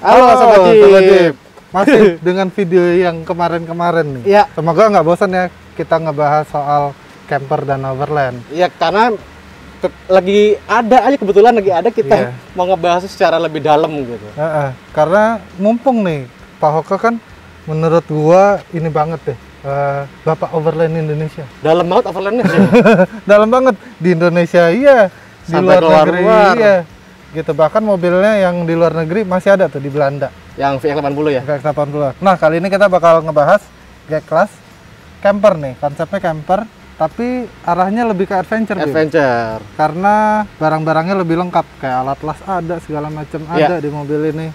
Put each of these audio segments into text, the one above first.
Halo Sobat Jeep. Masih dengan video yang kemarin-kemarin nih. Iya. Semoga nggak bosan ya kita ngebahas soal camper dan overland. Iya, karena lagi ada aja, kebetulan lagi ada, kita mau ngebahas secara lebih dalam gitu. Karena mumpung nih Pak Hoka kan menurut gua ini banget deh. Bapak overland Indonesia. Dalam banget overlandnya sih. Dalam banget di Indonesia, iya. Di Sampai luar negeri, luar. iya. Gitu, bahkan mobilnya yang di luar negeri masih ada tuh di Belanda. Yang VX80 ya? VX80. Nah, kali ini kita bakal ngebahas G-Class camper nih. Konsepnya camper, tapi arahnya lebih ke adventure. Adventure. Karena barang-barangnya lebih lengkap. Kayak alat las ada, segala macam ada di mobil ini.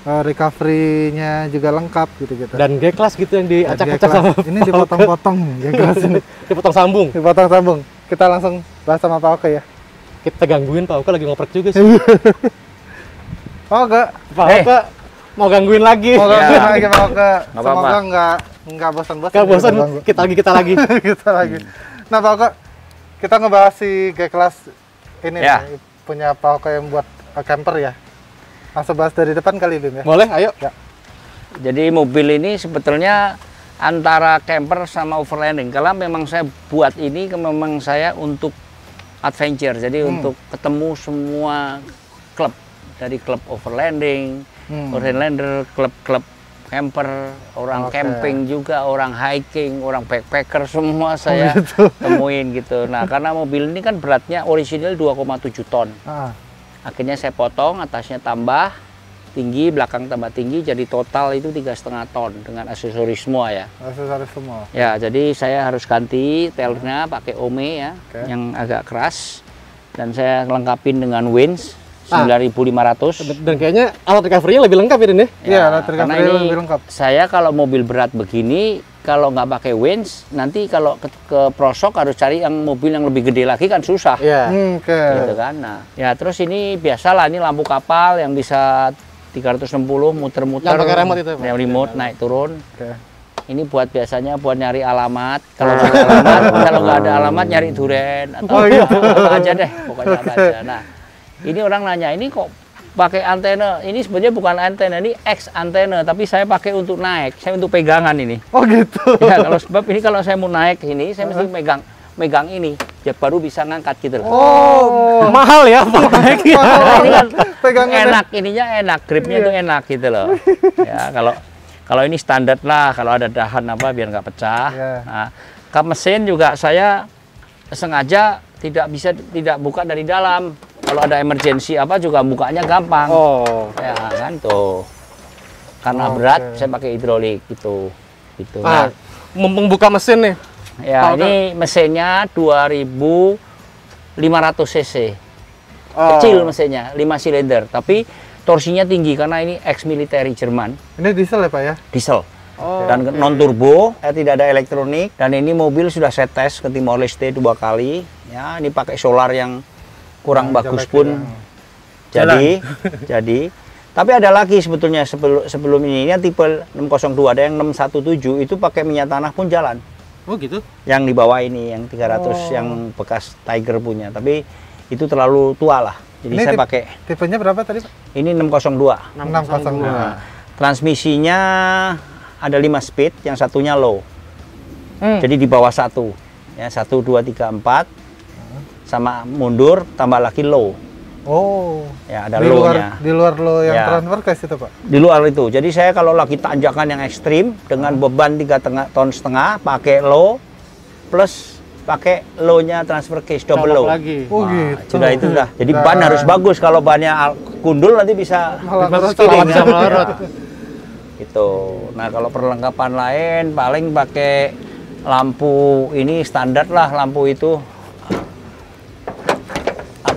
Recovery-nya juga lengkap gitu-gitu. Dan G-Class gitu yang diacak-acak sama ini dipotong-potong G-Class ini. Dipotong sambung. Dipotong sambung. Kita langsung bahas sama Pak Oke ya. Kita gangguin Pak Oke lagi ngoprek juga sih. Pak Oke. Pak Oke mau gangguin lagi. Mau gangguin lagi Pak Oke. Nggak Semoga apa-apa. nggak bosan-bosan. Gak bosan, kita lagi. Kita lagi. Nah Pak Oke, kita ngebahas si G-Class ini nih, punya Pak Oke yang buat camper ya. Langsung bahas dari depan kali Bim ya. Boleh, ayo. Ya. Jadi mobil ini sebetulnya antara camper sama overlanding. Kalau memang saya buat ini, memang saya untuk adventure. Jadi untuk ketemu semua klub, dari klub overlanding, overlander, klub-klub camper, orang camping juga, orang hiking, orang backpacker, semua saya temuin gitu. Nah, karena mobil ini kan beratnya original 2,7 ton. Akhirnya saya potong, atasnya tambah tinggi, belakang tambah tinggi, jadi total itu 3,5 ton dengan aksesoris semua ya. Aksesoris semua. Ya, jadi saya harus ganti tailnya pakai Ome ya, yang agak keras, dan saya lengkapin dengan winch 9.500. Dan kayaknya alat recovery-nya lebih lengkap ini. Iya, alat recovery lebih lengkap. Saya kalau mobil berat begini, kalau nggak pakai winch, nanti kalau ke pelosok harus cari yang mobil yang lebih gede lagi kan susah. Iya. Gitu kan. Nah, ya terus ini biasalah, ini lampu kapal yang bisa 360 muter-muter. Yang pakai remote itu. Yang remote naik turun. Ini buat biasanya buat nyari alamat. Kalau nggak ada alamat, kalau nggak ada alamat nyari duren atau apa aja deh, pokoknya apa aja. Nah, ini orang nanya, ini kok pakai antena? Ini sebenarnya bukan antena, ini X antena, tapi saya pakai untuk naik, saya untuk pegangan ini. Oh gitu. Ya, kalau sebab ini kalau saya mau naik ini, saya mesti megang ini, ya baru bisa ngangkat gitu loh. Oh, mahal ya Pak. Nah, ini kan Pegangannya enak, ininya enak, gripnya itu enak gitu loh. Ya, kalau ini standar lah, kalau ada dahan apa biar nggak pecah. Nah, kap mesin juga saya sengaja tidak buka dari dalam. Kalau ada emergency apa juga bukanya gampang. Oh, ya kan tuh. Karena berat saya pakai hidrolik gitu. Nah, membuka mesin nih. Ya, ini mesinnya 2.500 cc. Kecil mesinnya, 5 silinder, tapi torsinya tinggi karena ini ex-military Jerman. Ini diesel ya Pak ya? Diesel. Dan non turbo, tidak ada elektronik, dan ini mobil sudah saya tes ke Timor Leste 2 kali. Ya, ini pakai solar yang kurang bagus pun jadi. Tapi ada lagi sebetulnya sebelum ini tipe 602, ada yang 617 itu pakai minyak tanah pun jalan. Oh gitu. Yang di bawah ini yang 300 yang bekas Tiger punya, tapi itu terlalu tua lah. Jadi ini saya pakai tipenya berapa tadi Pak? Ini 602. 602. Nah, transmisinya ada 5 speed, yang satunya low. Jadi di bawah 1. Ya, 1 2 3 4. Sama mundur tambah lagi low. Oh. Ya, ada low-nya. Di luar low yang transfer case itu, Pak. Di luar itu. Jadi saya kalau lagi tanjakan yang ekstrim dengan beban 3,5 ton pakai low plus pakai low-nya transfer case double low. Lagi. Oh gitu. Sudah itu dah. Jadi ban harus bagus, kalau bannya gundul nanti bisa speeding bisa melorot. Gitu. Nah, kalau perlengkapan lain paling pakai lampu ini standar lah, lampu itu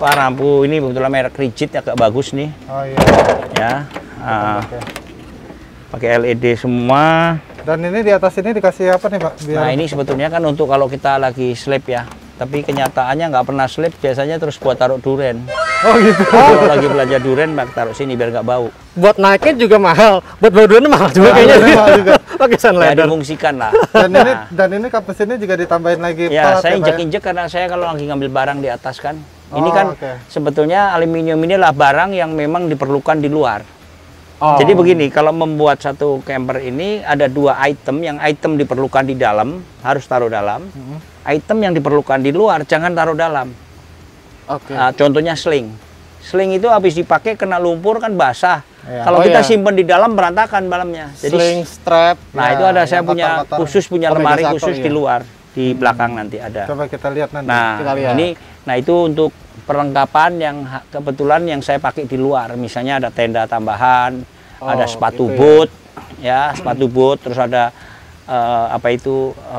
lampu ini kebetulan merek Rigid agak bagus nih. Oh iya. Ya. Pakai LED semua. Dan ini di atas ini dikasih apa nih Pak? Nah ini sebetulnya kan untuk kalau kita lagi slip ya. Tapi kenyataannya nggak pernah slip, biasanya terus buat taruh duren. Oh gitu. Kalau lagi belajar duren, taruh sini biar nggak bau. Buat naiknya juga mahal, buat bawa duren mahal juga kayaknya. Mahal juga. Pakai sunlight. Ya difungsikan lah. Dan ini kap mesinnya juga ditambahin lagi. Ya saya injek-injek karena saya kalau lagi ngambil barang di atas kan. Ini kan sebetulnya aluminium ini adalah barang yang memang diperlukan di luar. Oh. Jadi begini, kalau membuat satu camper ini ada 2 item. Yang item diperlukan di dalam harus taruh dalam. Item yang diperlukan di luar jangan taruh dalam. Oke. Contohnya sling. Sling itu habis dipakai kena lumpur kan basah. Iya. Kalau Oh, kita iya. simpen di dalam berantakan dalamnya. Jadi Sling, strap. nah Ya, itu ada saya yang punya kotor-kotor. khusus punya Oh, lemari Megasator, khusus di iya. luar di belakang nanti ada. Coba kita lihat nanti. Nah, Kita lihat. nah itu untuk perlengkapan yang kebetulan yang saya pakai di luar. Misalnya ada tenda tambahan, ada sepatu gitu ya. boot, ya sepatu boot, terus ada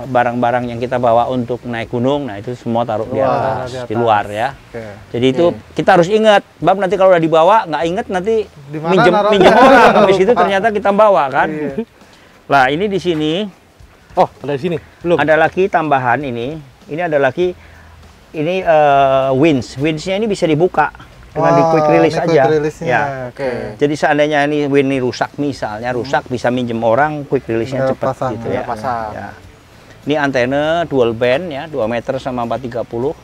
barang-barang yang kita bawa untuk naik gunung. Nah itu semua taruh di Luar, atas, di atas. di luar ya. Oke. Jadi itu kita harus ingat, bab nanti kalau udah dibawa nggak inget nanti Di mana naruhnya? minjem orang, habis itu Lupa. ternyata kita bawa kan. Iya. Lah ini di sini Oh, ada di sini. Belum. ada lagi tambahan ini. Ini ada lagi ini winch. Winchnya ini bisa dibuka dengan di quick release ini aja. Quick release-nya. Ya. Oke. Jadi seandainya ini winch ini rusak misalnya rusak bisa minjem orang quick release-nya Tinggal cepat pasang, gitu tinggal ya. pasang. Ya. Ini antena dual band ya, 2 meter sama 430.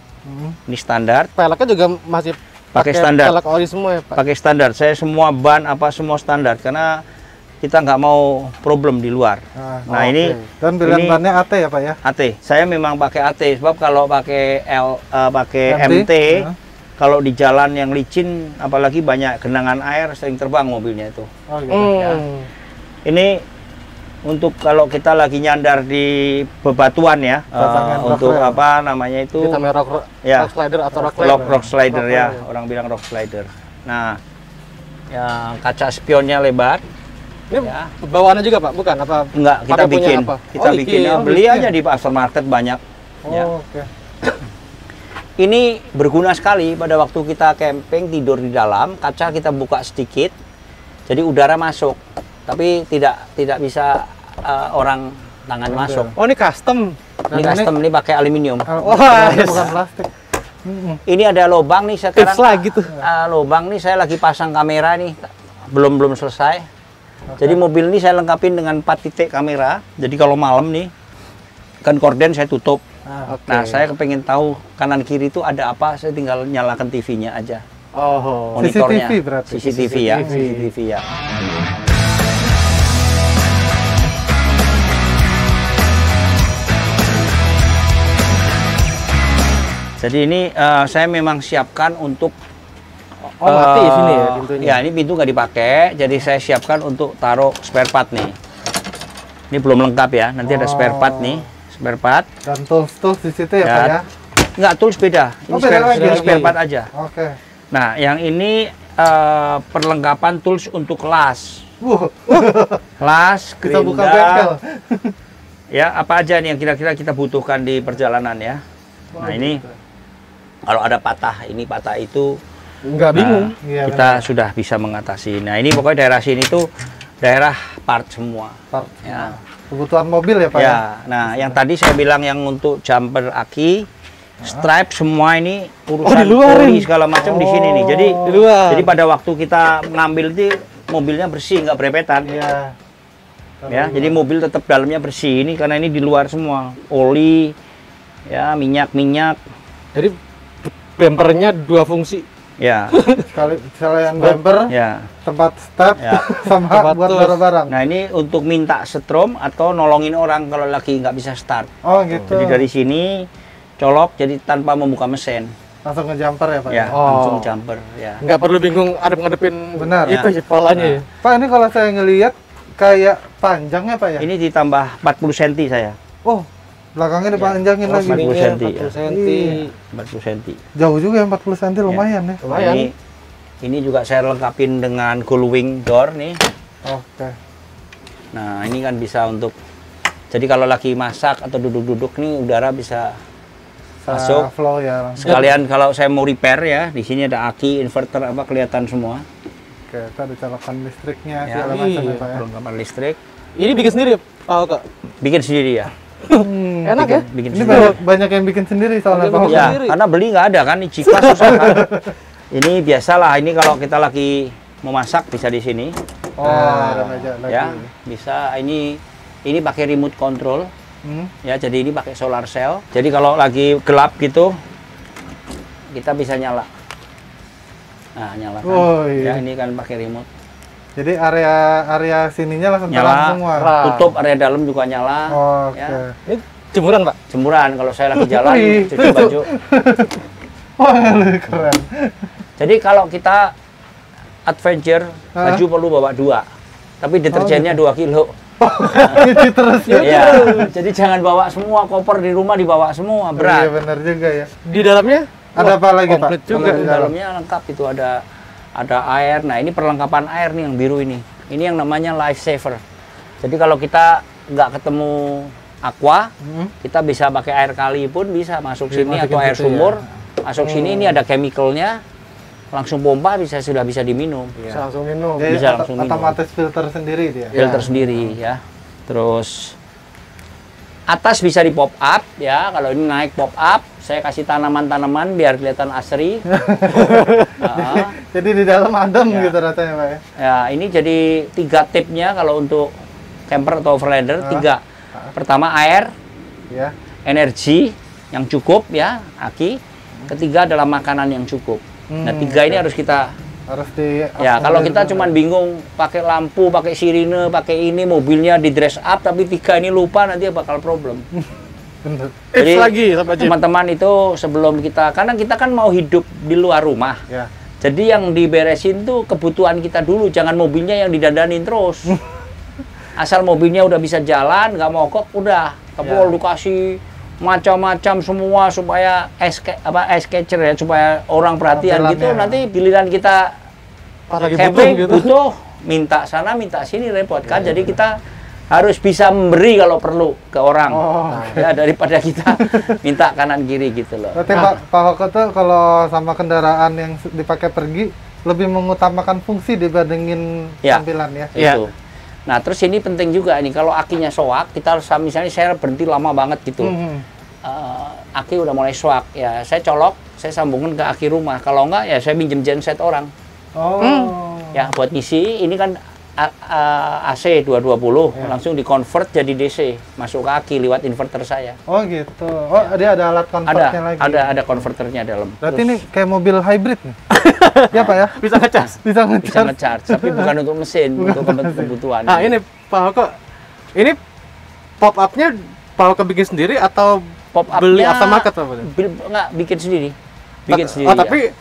Ini standar, Peleknya juga masih Pakai standar. pelek ori semua ya, Pak. pakai standar. Saya semua ban apa semua standar karena kita nggak mau problem di luar. Nah, oke. ini Dan pilihan ini- bannya AT ya Pak ya? AT. Saya memang pakai AT sebab kalau pakai pakai MT, MT, kalau di jalan yang licin apalagi banyak genangan air sering terbang mobilnya itu. Oh gitu. Ya. Ini untuk kalau kita lagi nyandar di bebatuan ya, Pasangan untuk rock rail. apa namanya itu Kita main rock Ya. slider atau rock rock slider Rock ya, slider. orang bilang rock slider. Nah, ya kaca spionnya lebar. Ini Ya. bawaannya juga, Pak? Bukan apa? Enggak, kita Pakai punya bikin. apa? Kita Oh, bikin. bikin. Beli aja di pasar market banyak. Oh, Ya. oke. Ini berguna sekali pada waktu kita camping tidur di dalam, kaca kita buka sedikit, jadi udara masuk, tapi tidak bisa orang tangan masuk. Oh, ini custom. Ini custom, ini pakai aluminium. Wah, Ternyata bukan plastik. Ini ada lubang nih sekarang. Tips lagi tuh. Lubang nih saya lagi pasang kamera nih, belum selesai. Jadi mobil ini saya lengkapin dengan 4 titik kamera. Jadi kalau malam nih, kan korden saya tutup. Oke. Nah, saya kepengen tahu kanan kiri itu ada apa, saya tinggal nyalakan TV-nya aja. Oh. Monitornya. CCTV berarti? CCTV ya, CCTV ya. Jadi ini saya memang siapkan untuk Mati sini ya pintunya. Ya, ini pintu nggak dipakai, jadi saya siapkan untuk taruh spare part nih. Ini belum lengkap ya, nanti ada spare part nih, spare part. Dan tools di situ ya Pak ya? Nggak, tools beda. Ini Oh, beda spare, lagi. ini spare part aja. Oke. Nah, yang ini perlengkapan tools untuk las. Las, Kita buka gerinda, bengkel. ya apa aja nih yang kira-kira kita butuhkan di perjalanan ya. Nah ini kalau ada patah ini patah itu Nggak bingung. Iya, kita sudah bisa mengatasi. Nah ini pokoknya daerah sini tuh daerah part semua. Part. Ya. Kebutuhan mobil ya Pak ya? Ya, nah yang tadi saya bilang yang untuk jumper aki, stripe semua ini urusan di luar oli ini. segala macam di sini nih. Jadi Di luar. jadi pada waktu kita ngambil itu mobilnya bersih nggak berepetan. Iya. Ya, jadi mobil tetap dalamnya bersih ini karena ini di luar semua oli, ya minyak. Jadi bumpernya 2 fungsi. Ya, Sekalian bumper, ya. tempat step, Ya. sama Tempat buat tools. barang-barang. Nah ini untuk minta setrum atau nolongin orang kalau lagi nggak bisa start. Oh gitu. Jadi dari sini colok jadi tanpa membuka mesin. Langsung ke jumper ya Pak? Ya, Oh. langsung jumper. Ya. Nggak perlu bingung ngadep-ngadepin Benar. itu Ya. kepalanya ya. Pak ini kalau saya ngelihat kayak panjangnya Pak ya? Ini ditambah 40 cm saya. Oh, belakangnya dipanjangin Oh, lagi. 40 cm, 40 ya. cm. Iya. 40 cm. Jauh juga ya 40 cm lumayan ya. Nah, Lumayan. ini juga saya lengkapin dengan gullwing door nih. Oke. Nah, ini kan bisa untuk jadi kalau lagi masak atau duduk-duduk nih udara bisa masuk. Flow ya langsung. Sekalian kalau saya mau repair ya, di sini ada aki, inverter apa kelihatan semua. Oke, kita ada colokan listriknya Ya. segala macam ya Pak ya. Perlengkapan listrik. Ini bikin sendiri, Pak Oka? Bikin sendiri ya. Enak ya? Bikin Ini sendiri. banyak yang bikin sendiri soalnya Pak. Bikin Ya, sendiri. karena beli nggak ada kan, di Ciklas susah kan. Ini biasalah, ini kalau kita lagi mau masak bisa di sini. Oh, ada meja lagi. Ya, bisa ini pakai remote control. Ya, jadi ini pakai solar cell. Jadi kalau lagi gelap gitu kita bisa nyala. Nah, nyalakan. Oh, iya. Ya, ini kan pakai remote. Jadi area sininya langsung terang Nyala, semua. tutup area dalam juga nyala. Oke. Ya. Ini jemuran, Pak. Jemuran kalau saya lagi jalan Wih, cuci baju. Wah, lebih keren. Jadi kalau kita adventure, baju perlu bawa 2. Tapi deterjennya 2 kilo. Itu terus ya. Iya. Jadi jangan bawa semua koper di rumah, dibawa semua, Iya berat. benar juga ya. Di dalamnya Ada apa lagi, Pak? komplit juga. Di dalamnya lengkap itu ada air. Nah, ini perlengkapan air nih yang biru ini. Ini yang namanya life saver. Jadi kalau kita nggak ketemu aqua, kita bisa pakai air kali pun bisa masuk sini Dimasukin atau air situ sumur. ya. Masuk sini ini ada chemicalnya, langsung pompa sudah bisa diminum. Bisa langsung minum. Jadi Bisa langsung minum. otomatis filter sendiri dia. Filter sendiri ya. Terus atas bisa di pop up ya. Kalau ini naik pop up, saya kasih tanaman-tanaman biar kelihatan asri. Nah, Jadi di dalam adem Ya. gitu rasanya, Pak ya. ya ini jadi 3 tipnya kalau untuk camper atau overlander. 3. Pertama air, Ya. energi yang cukup ya, aki. Ketiga adalah makanan yang cukup. Nah 3 ini harus kita Harus di ya, kalau kita cuman bingung pakai lampu, pakai sirine, pakai ini mobilnya di dress up tapi 3 ini lupa nanti bakal problem. Bener. Jadi lagi Sobat Jeep. teman-teman itu sebelum karena kita kan mau hidup di luar rumah. Ya. Jadi yang diberesin tuh kebutuhan kita dulu, jangan mobilnya yang didandanin terus. Asal mobilnya udah bisa jalan, nggak mogok, udah. Tapi kalau dikasih macam-macam semua supaya ice catcher ya, supaya orang perhatian Tampilannya. gitu, nanti giliran kita Pas lagi camping butuh gitu. butuh, minta sana minta sini repot kan. Jadi kita harus bisa memberi kalau perlu ke orang. Oh, Ya daripada kita minta kanan kiri gitu loh. Berarti Pak Hoko tuh kalau sama kendaraan yang dipakai pergi lebih mengutamakan fungsi dibandingin Ya. tampilan ya. Itu. Nah, terus ini penting juga nih, kalau akinya soak, kita harus misalnya saya berhenti lama banget gitu. Aki udah mulai soak, ya saya colok, saya sambungin ke aki rumah. Kalau enggak, ya saya minjem genset orang. Oh. Ya, buat ngisi, ini kan AC 220, langsung di-convert jadi DC, masuk ke aki lewat inverter saya. Oh gitu. Oh, dia ada alat konverternya lagi. Ada konverternya dalam. Berarti Terus ini kayak mobil hybrid nih. Ya Pak ya? Bisa ngecas. Bisa bisa nge-charge. nge-charge, tapi bukan untuk mesin, untuk kebutuhan. Nah, ini Pak Hoko. Ini pop up-nya Pak Hoko bikin sendiri atau Pop-up-nya beli aftermarket apa? Enggak, bikin sendiri. Bikin sendiri. Oh, tapi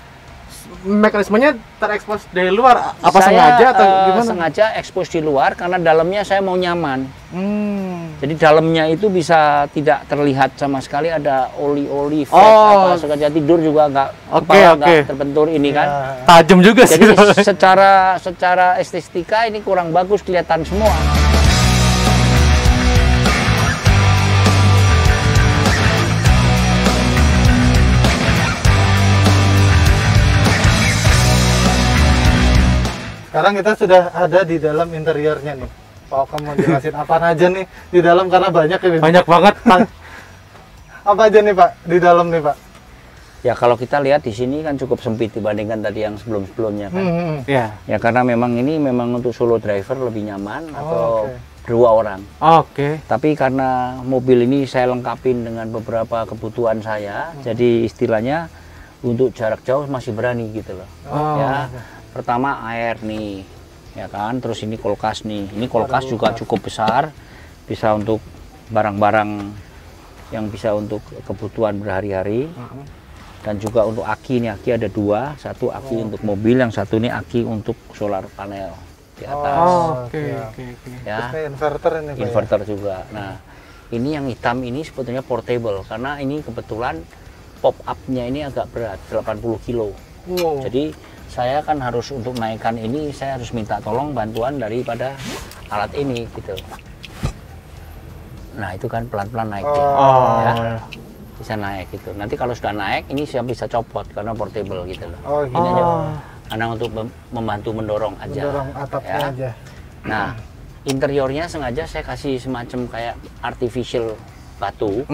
mekanismenya terekspos dari luar apa Saya, sengaja atau gimana? sengaja ekspos di luar karena dalamnya saya mau nyaman. Jadi dalamnya itu bisa tidak terlihat sama sekali, ada oli-oli, fat, Oh. apa sengaja tidur juga nggak, Oke, kepala oke. nggak terbentur ini kan. Tajam juga sih. Jadi secara estetika ini kurang bagus, kelihatan semua. Sekarang kita sudah ada di dalam interiornya nih. Pak Hoko mau jelasin apa aja nih di dalam karena banyak ini. Banyak banget. Apa aja nih Pak di dalam nih Pak? Ya kalau kita lihat di sini kan cukup sempit dibandingkan tadi yang sebelum-sebelumnya kan. Ya. Ya karena memang ini memang untuk solo driver lebih nyaman atau oke. 2 orang. Oke. Tapi karena mobil ini saya lengkapin dengan beberapa kebutuhan saya, jadi istilahnya untuk jarak jauh masih berani gitu loh. Ya, pertama air nih, ya kan. Terus ini kulkas nih. Ini kulkas juga cukup besar, bisa untuk barang-barang yang bisa untuk kebutuhan berhari-hari. Dan juga untuk aki nih, aki ada 2, satu aki untuk mobil, yang satu ini aki untuk solar panel di atas. Oke. Ya. Terus inverter ini Pak. Inverter juga. Nah, ini yang hitam ini sebetulnya portable karena ini kebetulan pop up-nya ini agak berat, 80 kilo. Wow. Jadi saya kan harus untuk naikkan ini saya harus minta tolong bantuan daripada alat ini gitu. Nah, itu kan pelan-pelan naik dia. Ya. Bisa naik gitu. Nanti kalau sudah naik ini saya bisa copot karena portable gitu loh. Oh, gitu. Ini aja. Karena untuk membantu mendorong aja. Mendorong atapnya Ya. aja. Nah, interiornya sengaja saya kasih semacam kayak artificial batu,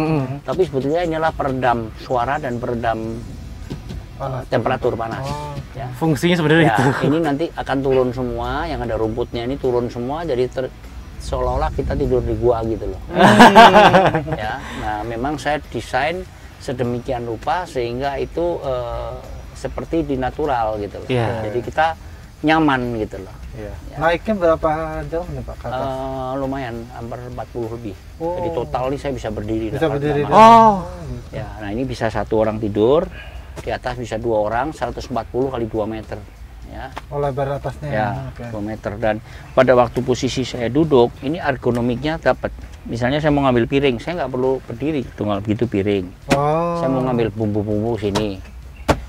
tapi sebetulnya inilah peredam suara dan peredam temperatur panas. Ya. Fungsinya sebenarnya Ya, itu. ini nanti akan turun semua, yang ada rumputnya ini turun semua, jadi seolah-olah kita tidur di gua gitu loh. Ya, nah memang saya desain sedemikian rupa sehingga itu seperti di natural gitu loh. Yeah. Jadi kita nyaman gitu loh. Iya. Ya. Naiknya berapa jauh nih Pak? Ke atas? Lumayan, hampir 40 lebih. Oh. Jadi total nih saya bisa berdiri. Bisa berdiri. Oh, Ya, nah ini bisa satu orang tidur, di atas bisa 2 orang, 140 kali 2 meter. Ya, Oh, lebar atasnya. ya Oke. 2 meter. Dan pada waktu posisi saya duduk, ini ergonomiknya dapat. Misalnya saya mau ngambil piring, saya nggak perlu berdiri, tinggal begitu piring. Oh. Saya mau ngambil bumbu-bumbu sini.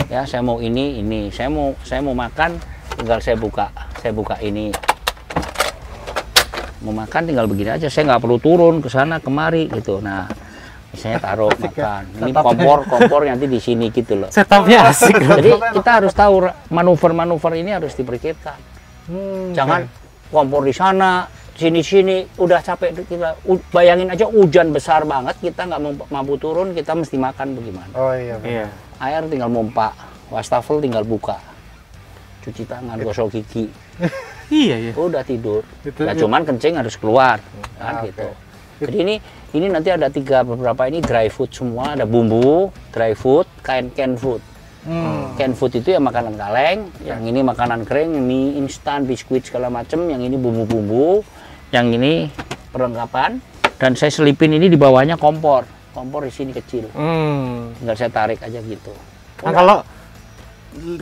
Ya, saya mau ini. Saya mau makan, tinggal saya buka ini. Mau makan tinggal begini aja, saya nggak perlu turun ke sana kemari gitu. Nah, misalnya taruh makan. Ini kompor nanti di sini gitu loh. setupnya asik. Jadi kita harus tahu manuver-manuver ini harus dipikirkan. Jangan kompor di sana, sini udah capek kita. Bayangin aja hujan besar banget, kita nggak mampu turun, kita mesti makan bagaimana? Oh iya. Iya. Air tinggal mompa, wastafel tinggal buka, cuci tangan, gosok gigi, Iya, iya. udah tidur. Itu- Ya cuman kencing harus keluar, kan Ah, gitu. oke. Jadi ini nanti ada beberapa ini dry food semua, ada bumbu, dry food, canned food. Canned food itu ya makanan kaleng, yang ini makanan kering, mie instan, biskuit segala macam, yang ini bumbu-bumbu, yang ini perlengkapan, dan saya selipin ini di bawahnya kompor di sini kecil, tinggal saya tarik aja gitu. Nah, kalau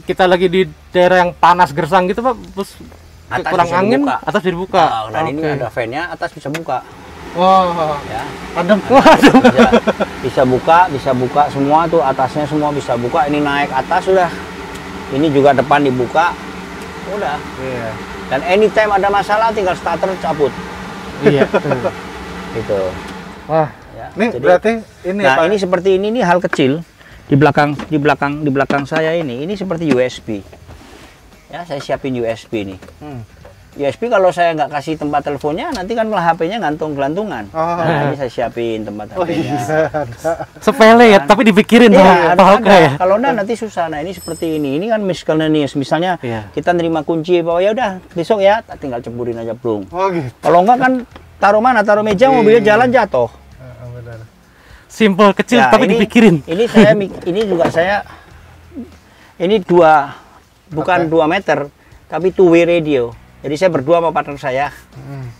kita lagi di daerah yang panas gersang gitu Pak, terus Atas kurang bisa angin, dibuka. atas dibuka. Nah, ini Oke. ada fan-nya, atas bisa buka, Wah. ya. Adem. Bisa buka semua tuh, atasnya semua bisa buka. Ini naik atas sudah, ini juga depan dibuka, udah. Iya. Dan anytime ada masalah tinggal starter cabut, Iya. gitu. Wah. Ya, Ini jadi- berarti ini nah Pak. ini seperti ini hal kecil di belakang saya ini seperti USB. Ya, saya siapin USB nih. USB kalau saya nggak kasih tempat teleponnya, nanti kan malah HP-nya gantung-gelantungan. Oh. Nah, ini saya siapin tempat Oh HP-nya. iya. Ada. Sepele ya, tapi dipikirin Iya, sama ada, Pak Hoka ya. Kalau enggak nanti susah. Nah, ini seperti ini. Ini kan miscellaneous. Misalnya Iya. kita nerima kunci bahwa ya udah besok ya, tinggal ceburin aja belum. Oh gitu. Kalau enggak kan taruh mana? Taruh meja, mobilnya jalan jatuh. Benar. Simple, kecil, Ya, tapi ini- dipikirin. Ini juga saya ini bukan 2 meter, tapi two-way radio. Jadi saya berdua sama partner saya,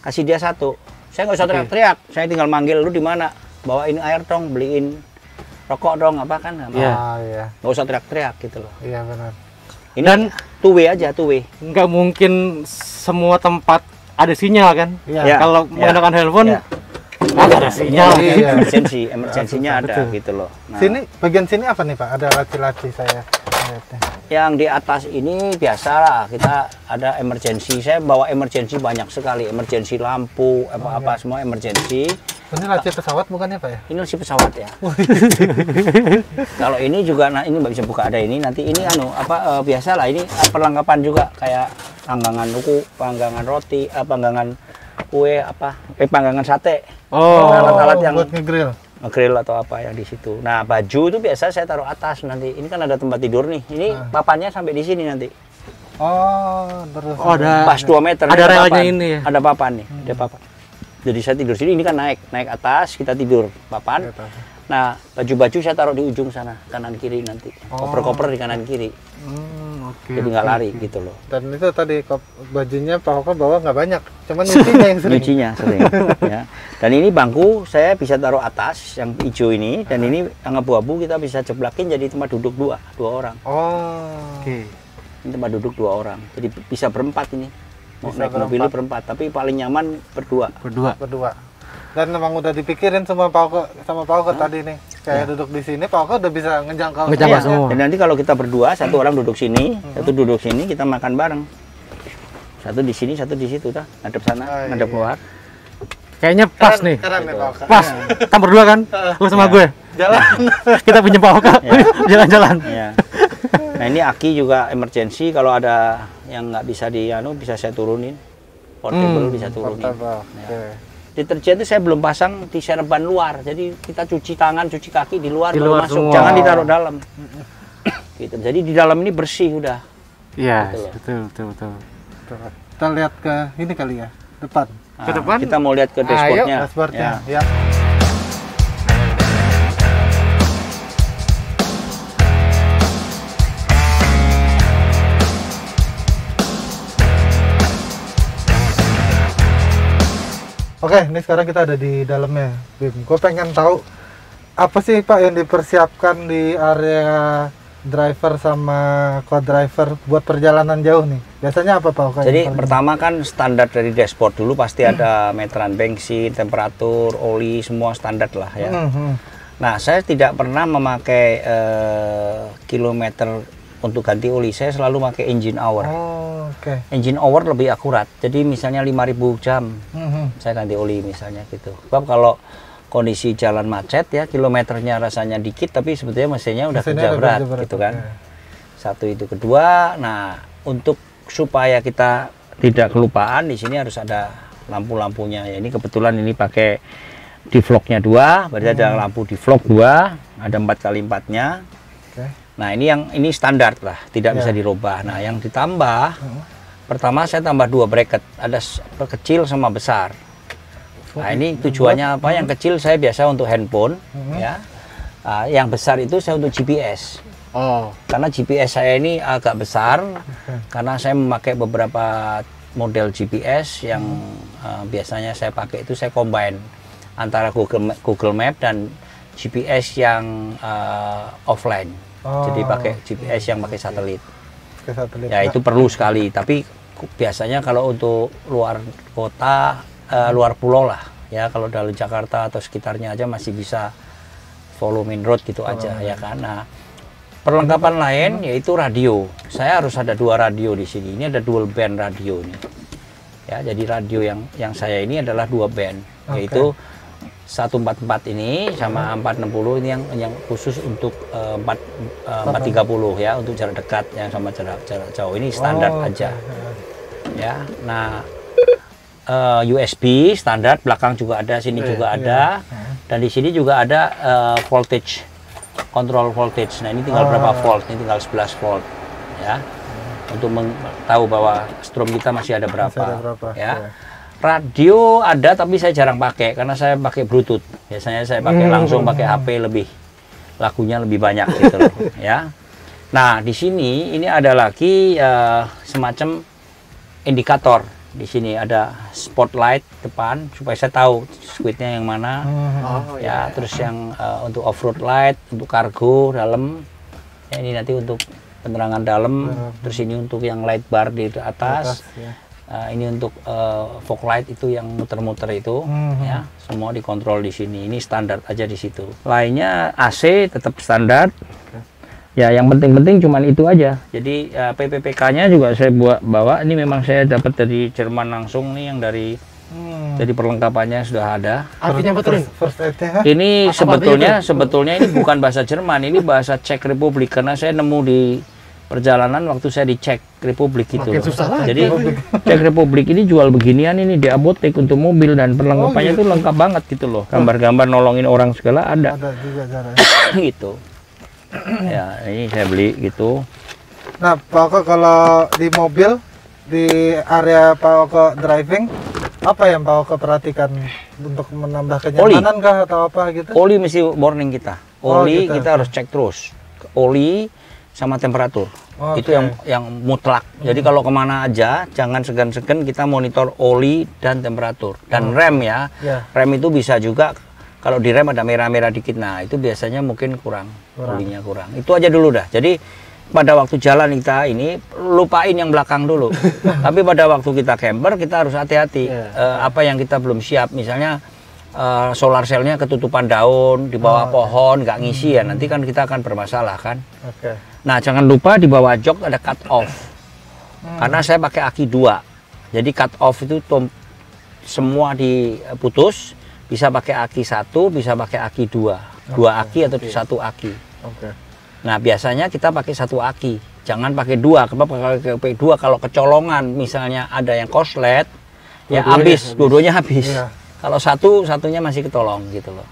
kasih dia satu. Saya nggak usah teriak-teriak, saya tinggal manggil, lu di mana? Bawain air dong, beliin rokok dong, apa kan? Iya. Ah iya. Nggak usah teriak-teriak gitu loh. Iya benar. Ini Dan- two-way aja, two-way. Nggak mungkin semua tempat ada sinyal kan? Iya. Ya. Kalau menggunakan handphone, Ya. nggak ada sinyal. Iya. Emergensinya ada Betul. gitu loh. Nah, Sini bagian sini apa nih Pak? Ada laci-laci saya. lihatnya. yang di atas ini biasa lah, kita ada emergency. Saya bawa emergency banyak sekali, emergency lampu, apa-apa semua emergency. Ini laci pesawat bukannya Pak ya? Ini si pesawat ya. Kalau ini juga, nah ini nggak bisa buka, ada ini. Nanti ini biasa lah, ini perlengkapan juga kayak panggangan duku, panggangan roti, panggangan kue, panggangan sate. Oh, Alat-alat yang buat ngegrill. grill atau apa yang di situ. Nah, baju itu biasa saya taruh atas nanti. Ini kan ada tempat tidur nih. Ini papannya sampai di sini nanti. Oh, terus. oh ada. Pas 2 meter. Ada ini relnya papan. ini ya? Ada papan nih, ada papan. Jadi saya tidur sini, ini kan naik atas, kita tidur papan. Di atas. Nah, baju-baju saya taruh di ujung sana, kanan kiri nanti. Oh. Koper-koper di kanan kiri. Oke. Jadi nggak lari gitu loh. Dan itu tadi bajunya Pak Hoka bawa nggak banyak, cuman nyucinya yang sering. Nyucinya sering. Ya. Dan ini bangku saya bisa taruh atas yang hijau ini, dan ini yang abu-abu kita bisa ceplakin jadi tempat duduk dua orang. Oh. Oke. Ini tempat duduk 2 orang. Jadi bisa berempat ini. Mau Bisa naik mobil berempat, tapi paling nyaman berdua. Berdua. Dan memang udah dipikirin sama Pak Hoka tadi nih. Kayak duduk di sini Pak Hoka udah bisa ngejangkau. Ngejangkau semuanya. semua. Dan nanti kalau kita berdua, satu orang duduk sini, satu duduk sini, kita makan bareng. Satu di sini, satu di situ, dah. Ngadep sana, Oh, ngadep iya. keluar. Kayaknya pas nih. Keren nih Pak Hoka. Pas. Kita berdua kan? Lu sama gue. Jalan. Kita punya Pak Hoka. Jalan-jalan. Ya. Nah ini aki juga emergency, kalau ada yang nggak bisa bisa saya turunin. Portable bisa turunin. Portable. Ya. Oke. Deterjen itu saya belum pasang di serban luar, jadi kita cuci tangan, cuci kaki di luar, Di baru luar masuk, semua. jangan ditaruh dalam. Gitu. Jadi di dalam ini bersih udah. Iya, Betul loh. betul. Tuh, kita lihat ke ini kali ya, depan. Nah, Ke depan? kita mau lihat ke dashboardnya. Dashboardnya. Ya. Ya. Oke, ini sekarang kita ada di dalamnya, Bim. Gue pengen tahu apa sih Pak yang dipersiapkan di area driver sama co-driver buat perjalanan jauh nih? Biasanya apa Pak? Jadi pertama kan standar dari dashboard dulu pasti ada meteran bensin, temperatur, oli, semua standar lah ya. Nah, saya tidak pernah memakai kilometer untuk ganti oli. Saya selalu pakai engine hour. Engine hour lebih akurat. Jadi misalnya 5.000 jam saya ganti oli misalnya gitu. Sebab kalau kondisi jalan macet ya, kilometernya rasanya dikit tapi sebetulnya mesinnya udah kerja berat gitu kan. Satu itu. Kedua, nah untuk supaya kita tidak kelupaan di sini harus ada lampu-lampunya ya. Ini kebetulan ini pakai defognya 2, berarti ada lampu defog 2, ada 4x4-nya. Nah, ini standar lah, tidak bisa dirubah. Nah, yang ditambah pertama saya tambah 2 bracket, ada kecil sama besar. Nah, ini tujuannya apa? Yang kecil saya biasa untuk handphone ya. Yang besar itu saya untuk GPS. Karena GPS saya ini agak besar karena saya memakai beberapa model GPS yang biasanya saya pakai itu saya combine antara Google Map dan GPS yang offline. Jadi pakai GPS yang pakai satelit. Ya itu perlu sekali. Tapi biasanya kalau untuk luar kota, luar pulau lah. Ya kalau dari Jakarta atau sekitarnya aja masih bisa follow main road gitu aja ya kan. Nah, perlengkapan lain yaitu radio. Saya harus ada 2 radio di sini. Ini ada dual band radio ini. Ya, jadi radio yang saya ini adalah 2 band, yaitu 144 ini sama 460 ini yang khusus untuk 430 ya, untuk jarak dekat, yang sama jarak jauh ini standar aja. Ya. Nah, USB standar, belakang juga ada, sini juga ada. Dan di sini juga ada voltage, kontrol voltage. Nah, ini tinggal berapa volt? Ini tinggal 11 volt ya. Untuk tahu bahwa strom kita masih ada berapa, ya. Radio ada tapi saya jarang pakai karena saya pakai Bluetooth. Biasanya saya pakai langsung pakai HP, lebih lagunya lebih banyak gitu loh, ya. Nah, di sini ini ada lagi semacam indikator. Di sini ada spotlight depan supaya saya tahu switchnya yang mana. Ya, terus yang untuk off-road light, untuk kargo dalam. Ya, ini nanti untuk penerangan dalam. Terus ini untuk yang light bar di atas. Ini untuk fog light itu yang muter-muter itu, ya, semua dikontrol di sini. Ini standar aja di situ. Lainnya AC tetap standar. Ya, yang penting-penting cuman itu aja. Jadi PPPK-nya juga saya bawa. Ini memang saya dapat dari Jerman langsung nih, yang dari jadi perlengkapannya sudah ada. Artinya betul. Ini sebetulnya ini bukan bahasa Jerman, ini bahasa Czech Republic karena saya nemu di perjalanan waktu saya di Czech Republic gitu. Jadi Czech Republic ini jual beginian ini di apotek untuk mobil, dan perlengkapannya itu lengkap banget gitu loh. Gambar-gambar nolongin orang segala ada. Ada juga caranya. Gitu. Ya, ini saya beli gitu. Nah, Pak Oko, kalau di mobil di area Pak Oko driving, apa yang Pak Oko perhatikan untuk menambah kenyamanan kah atau apa gitu? Oli mesti warning kita. Oli kita harus cek terus. Oli sama temperatur. Itu yang mutlak. Jadi kalau kemana aja jangan segan-segan kita monitor oli dan temperatur. Dan rem ya. Rem itu bisa juga kalau di rem ada merah-merah dikit. Nah, itu biasanya mungkin kurang. Olinya kurang. Itu aja dulu dah. Jadi pada waktu jalan kita ini lupain yang belakang dulu. Tapi pada waktu kita camper kita harus hati-hati. Apa yang kita belum siap, misalnya solar cell-nya ketutupan daun di bawah pohon, nggak ngisi ya, nanti kan kita akan bermasalah kan. Nah, jangan lupa di bawah jok ada cut off. Karena saya pakai aki 2. Jadi cut off itu semua diputus, bisa pakai aki 1, bisa pakai aki 2. 2 aki atau 1 aki. Nah, biasanya kita pakai 1 aki. Jangan pakai 2. Kenapa pakai 2? Kalau kecolongan misalnya ada yang korslet, ya habis, dua-duanya habis. Kalau satunya masih ketolong gitu loh.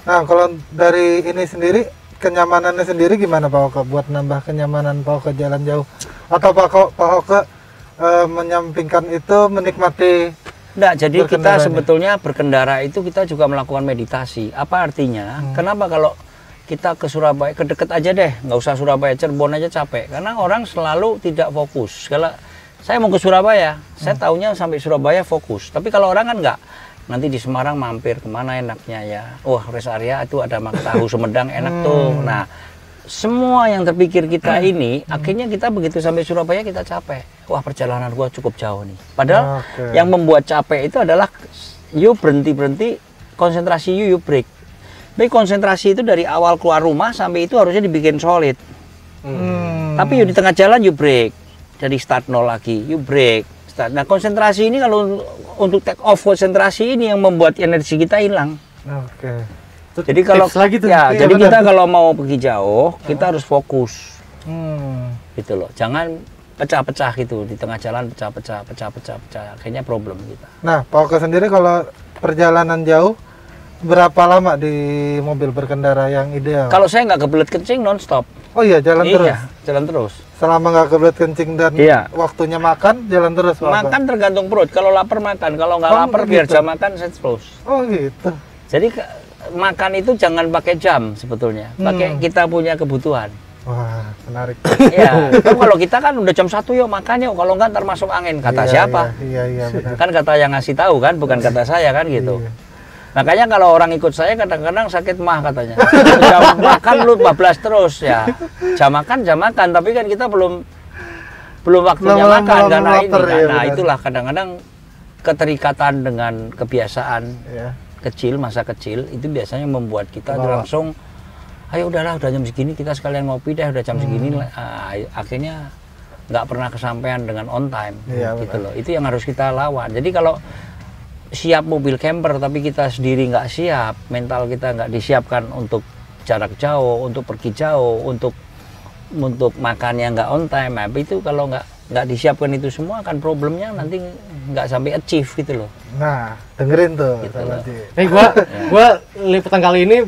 Nah, kalau dari ini sendiri, kenyamanannya sendiri gimana Pak Oko buat nambah kenyamanan Pak Oko jalan jauh? Atau Pak Oko menyampingkan itu menikmati? Enggak, jadi kita sebetulnya berkendara itu kita juga melakukan meditasi. Apa artinya? Kenapa kalau kita ke Surabaya, ke deket aja deh, nggak usah Surabaya, Cirebon aja capek. Karena orang selalu tidak fokus. Kalau saya mau ke Surabaya, saya taunya sampai Surabaya fokus. Tapi kalau orang kan nggak. nanti di Semarang mampir kemana enaknya ya. Wah, rest area itu ada tahu Sumedang enak tuh. Nah, semua yang terpikir kita ini, akhirnya kita begitu sampai Surabaya kita capek. Wah, perjalanan gua cukup jauh nih. Padahal yang membuat capek itu adalah you berhenti, konsentrasi you break. Tapi konsentrasi itu dari awal keluar rumah sampai itu harusnya dibikin solid. Tapi you di tengah jalan you break. Jadi start nol lagi, you break. Nah, konsentrasi ini kalau untuk take off konsentrasi ini yang membuat energi kita hilang. Oke. Jadi kalau lagi tuh. ya, jadi kita kalau mau pergi jauh, kita harus fokus. Gitu loh. Jangan pecah-pecah gitu di tengah jalan, pecah-pecah. Akhirnya problem kita. Nah, Pak Oka sendiri kalau perjalanan jauh berapa lama di mobil berkendara yang ideal? Kalau saya nggak kebelet kencing non-stop. Oh iya, jalan terus. Jalan terus. Selama nggak kebelet kencing dan waktunya makan, jalan terus. Makan tergantung perut. Kalau lapar makan, kalau nggak lapar biar jam makan saya terus. Oh gitu. Jadi makan itu jangan pakai jam sebetulnya. Pakai kita punya kebutuhan. Wah, menarik. Iya. Kalau kita kan udah jam 1 yuk makan yuk. Kalau nggak ntar masuk angin. Kata siapa? Iya, benar. Kan kata yang ngasih tahu kan, bukan kata saya kan gitu. Makanya kalau orang ikut saya kadang-kadang sakit mah katanya. Jam makan lu 14 terus ya. Jam makan, tapi kan kita belum waktunya makan karena ini. Nah, itulah kadang-kadang keterikatan dengan kebiasaan kecil, masa kecil itu biasanya membuat kita langsung ayo udahlah, udah jam segini kita sekalian ngopi deh, udah jam segini. Akhirnya nggak pernah kesampaian dengan on time gitu loh. Itu yang harus kita lawan. Jadi kalau siap mobil camper tapi kita sendiri nggak siap, mental kita nggak disiapkan untuk jarak jauh, untuk pergi jauh, untuk makan yang nggak on time. Nah, itu kalau nggak disiapkan itu semua kan problemnya nanti nggak sampai achieve gitu loh. Nah, dengerin tuh. Gitu loh. Gua liputan kali ini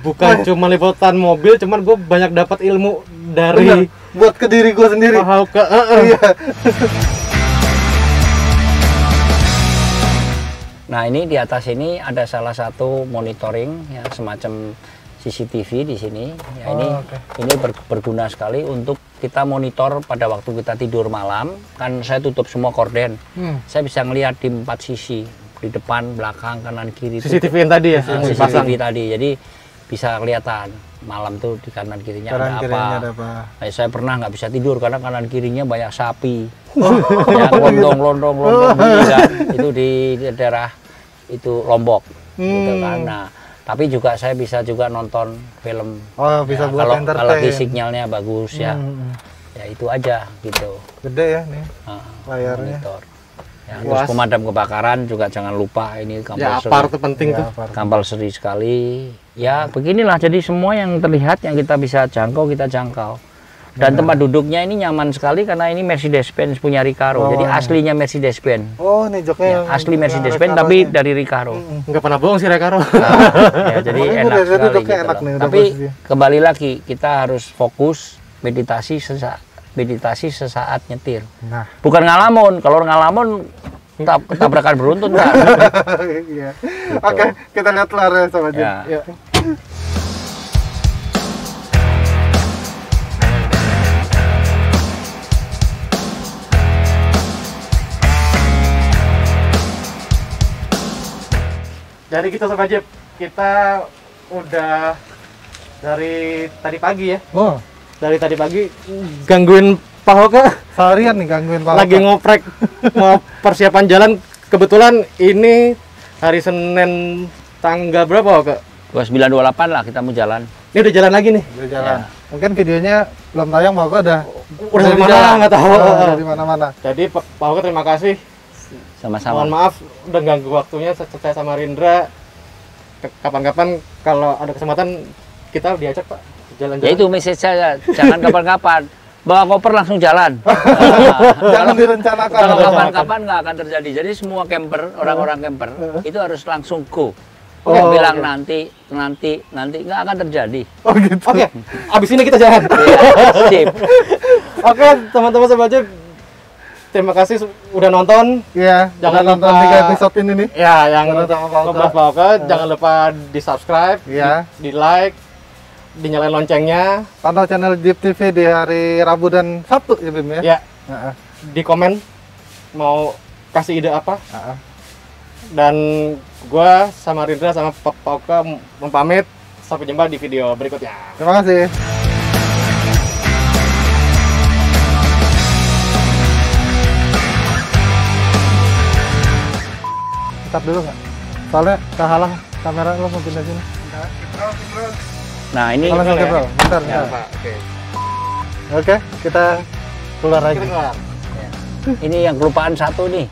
bukan cuma liputan mobil, cuman gua banyak dapat ilmu dari buat ke diri gua sendiri. Iya. Nah, ini di atas ini ada salah satu monitoring ya, semacam CCTV di sini. Ya, ini berguna sekali untuk kita monitor pada waktu kita tidur malam. Kan saya tutup semua korden. Saya bisa ngelihat di 4 sisi, di depan, belakang, kanan, kiri. CCTV yang tadi ya? CCTV tadi. Jadi bisa kelihatan malam tuh di kanan kirinya ada apa. Nah, saya pernah nggak bisa tidur karena kanan kirinya banyak sapi. Yang lontong kan. Itu di daerah itu Lombok gitu kan. Nah, tapi juga saya bisa juga nonton film. Oh, bisa buat kalau entertain. sinyalnya bagus ya. Ya itu aja gitu. Gede ya nih layarnya. Monitor. Ya, terus pemadam kebakaran juga jangan lupa, ini compulsory. Ya, itu penting tuh. Compulsory sekali. Ya, beginilah jadi semua yang terlihat yang kita bisa jangkau kita jangkau. Dan tempat duduknya ini nyaman sekali karena ini Mercedes-Benz punya Recaro. Jadi aslinya Mercedes-Benz. Oh, nih joknya asli Mercedes-Benz tapi dari Recaro. Nggak pernah bohong sih Recaro. Ya, jadi enak sekali gitu loh. Tapi kembali lagi kita harus fokus meditasi sesaat nyetir. Nah, bukan ngalamun. Kalau ngalamun tabrakan beruntun kan. Iya. Oke, kita lihat layarnya sama aja. Ya. Jadi gitu Sobat Jeep, kita udah dari tadi pagi ya. Oh, dari tadi pagi gangguin Pak Hoka. Seharian nih gangguin Pak Hoka. Lagi ngoprek mau persiapan jalan. Kebetulan ini hari Senin tanggal berapa Hoka? 2928 lah kita mau jalan. Ini udah jalan lagi nih. Udah jalan. Ya. Mungkin videonya belum tayang, Pak Hoka udah di mana nggak tahu. Di mana-mana. Jadi Pak Hoka terima kasih. Sama-sama. Mohon maaf udah ganggu waktunya saya sama Rindra. Kapan-kapan kalau ada kesempatan kita diajak Pak jalan-jalan. Ya itu message saya, jangan kapan-kapan. Bawa koper langsung jalan. Jangan direncanakan. Kalau kapan-kapan nggak akan terjadi. Jadi semua camper, orang-orang camper itu harus langsung go. Yang bilang nanti nggak akan terjadi. Oh gitu. Oke. Abis ini kita jalan. Sip. Oke, teman-teman Sobat Jeep. Terima kasih udah nonton. Iya, jangan nonton 3 episode ini nih. Ya, yang ngobrol Pak Hoka, jangan lupa di-subscribe, di like, dinyalain loncengnya. Pantau channel Jeep TV di hari Rabu dan Sabtu ya Bim ya. Ya. Di komen mau kasih ide apa? Dan gua sama Rindra sama Pak Oka mempamit. Sampai jumpa di video berikutnya. Terima kasih. Stop dulu nggak? Soalnya kehalang kamera lo mau pindah sini. Nah ini Kalau sampai bro, bentar, Ya, bentar. Pak. Oke. Oke, kita keluar lagi. Kita keluar. ini yang kelupaan satu nih.